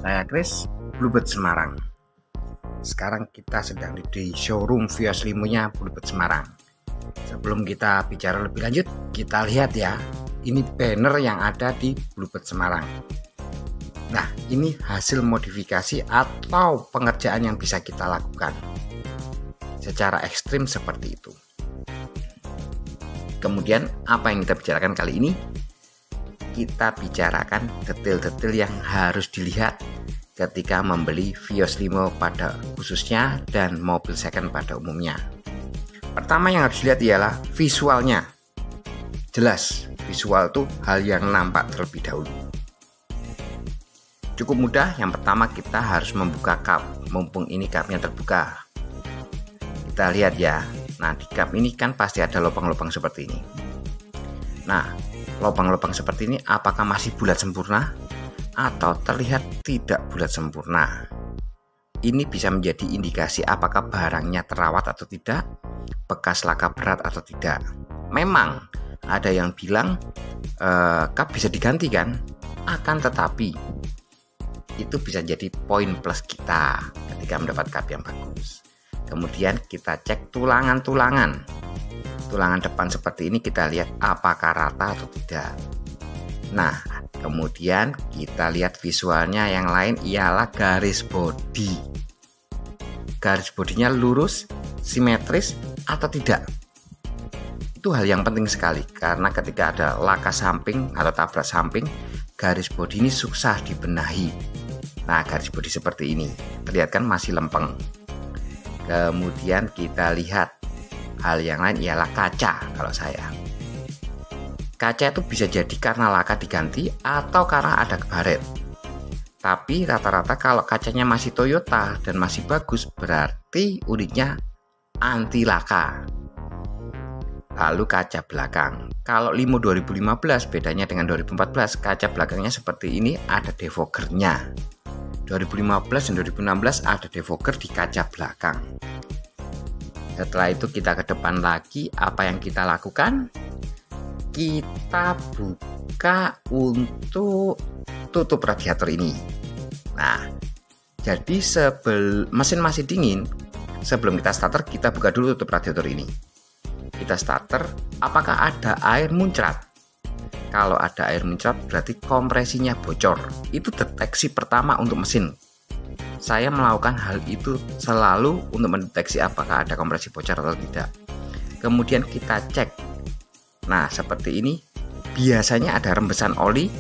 Saya Chris, Bluebird Semarang. Sekarang kita sedang di showroom Vios Limonya Bluebird Semarang. Sebelum kita bicara lebih lanjut, kita lihat ya, ini banner yang ada di Bluebird Semarang. Nah, ini hasil modifikasi atau pengerjaan yang bisa kita lakukan secara ekstrim seperti itu. Kemudian apa yang kita bicarakan kali ini? Kita bicarakan detail-detail yang harus dilihat ketika membeli Vios Limo pada khususnya dan mobil second pada umumnya. Pertama yang harus dilihat ialah visualnya. Jelas, visual itu hal yang nampak terlebih dahulu. Cukup mudah, yang pertama kita harus membuka kap, mumpung ini kapnya terbuka. Kita lihat ya, nah di kap ini kan pasti ada lubang-lubang seperti ini. Nah, lubang-lubang seperti ini apakah masih bulat sempurna atau terlihat tidak bulat sempurna? Ini bisa menjadi indikasi apakah barangnya terawat atau tidak, bekas laka berat atau tidak. Memang ada yang bilang kap bisa diganti kan, akan tetapi itu bisa jadi poin plus kita ketika mendapat kap yang bagus. Kemudian kita cek tulangan depan seperti ini, kita lihat apakah rata atau tidak. Nah, kemudian kita lihat visualnya yang lain ialah garis bodi. Garis bodinya lurus, simetris atau tidak. Itu hal yang penting sekali, karena ketika ada laka samping atau tabrak samping, garis bodi ini susah dibenahi. Nah, garis bodi seperti ini terlihat kan masih lempeng. Kemudian kita lihat hal yang lain ialah kaca. Kalau saya, kaca itu bisa jadi karena laka diganti atau karena ada karet. Tapi rata-rata kalau kacanya masih Toyota dan masih bagus, berarti unitnya anti laka. Lalu kaca belakang, kalau Limo 2015 bedanya dengan 2014, kaca belakangnya seperti ini, ada defoggernya. 2015 dan 2016 ada defogger di kaca belakang. Setelah itu kita ke depan lagi, apa yang kita lakukan? Kita buka untuk tutup radiator ini. Nah, jadi mesin masih dingin, sebelum kita starter kita buka dulu tutup radiator ini. Kita starter, apakah ada air muncrat? Kalau ada air muncrat berarti kompresinya bocor. Itu deteksi pertama untuk mesin. Saya melakukan hal itu selalu untuk mendeteksi apakah ada kompresi bocor atau tidak. Kemudian kita cek. Nah, seperti ini. Biasanya ada rembesan oli.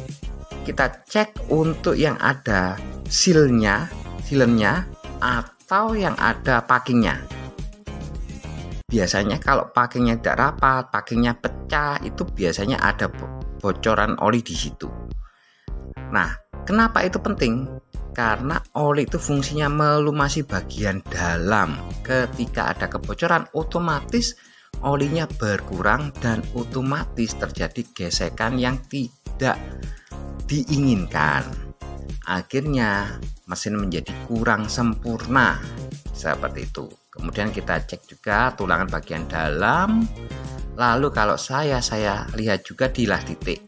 Kita cek untuk yang ada sealernya atau yang ada packingnya. Biasanya kalau packingnya tidak rapat, packingnya pecah, itu biasanya ada bocoran oli di situ. Nah, kenapa itu penting? Karena oli itu fungsinya melumasi bagian dalam. Ketika ada kebocoran, otomatis olinya berkurang dan otomatis terjadi gesekan yang tidak diinginkan. Akhirnya mesin menjadi kurang sempurna seperti itu. Kemudian kita cek juga tulangan bagian dalam. Lalu kalau saya lihat juga di las titik.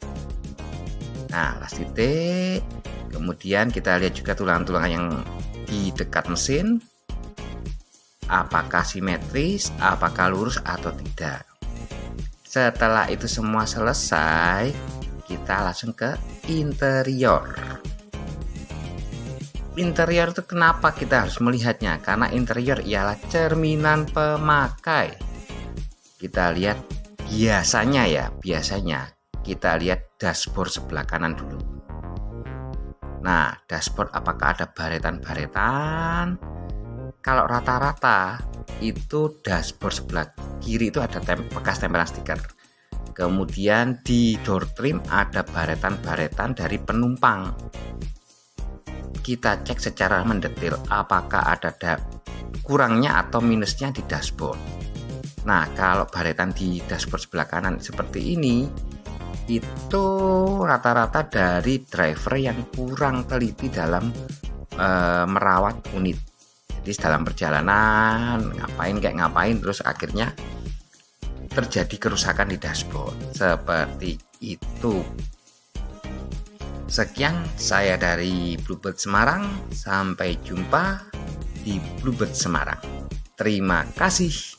Nah, las titik. Kemudian kita lihat juga tulangan-tulangan yang di dekat mesin, apakah simetris, apakah lurus atau tidak. Setelah itu semua selesai, kita langsung ke interior. Interior itu kenapa kita harus melihatnya? Karena interior ialah cerminan pemakai. Kita lihat biasanya kita lihat dashboard sebelah kanan dulu. Nah, dashboard apakah ada baretan-baretan? Kalau rata-rata itu dashboard sebelah kiri itu ada bekas tempelan stiker. Kemudian di door trim ada baretan-baretan dari penumpang. Kita cek secara mendetail apakah ada kurangnya atau minusnya di dashboard. Nah, kalau baretan di dashboard sebelah kanan seperti ini, itu rata-rata dari driver yang kurang teliti dalam merawat unit. Jadi dalam perjalanan ngapain terus akhirnya terjadi kerusakan di dashboard seperti itu. Sekian saya dari Bluebird Semarang. Sampai jumpa di Bluebird Semarang. Terima kasih.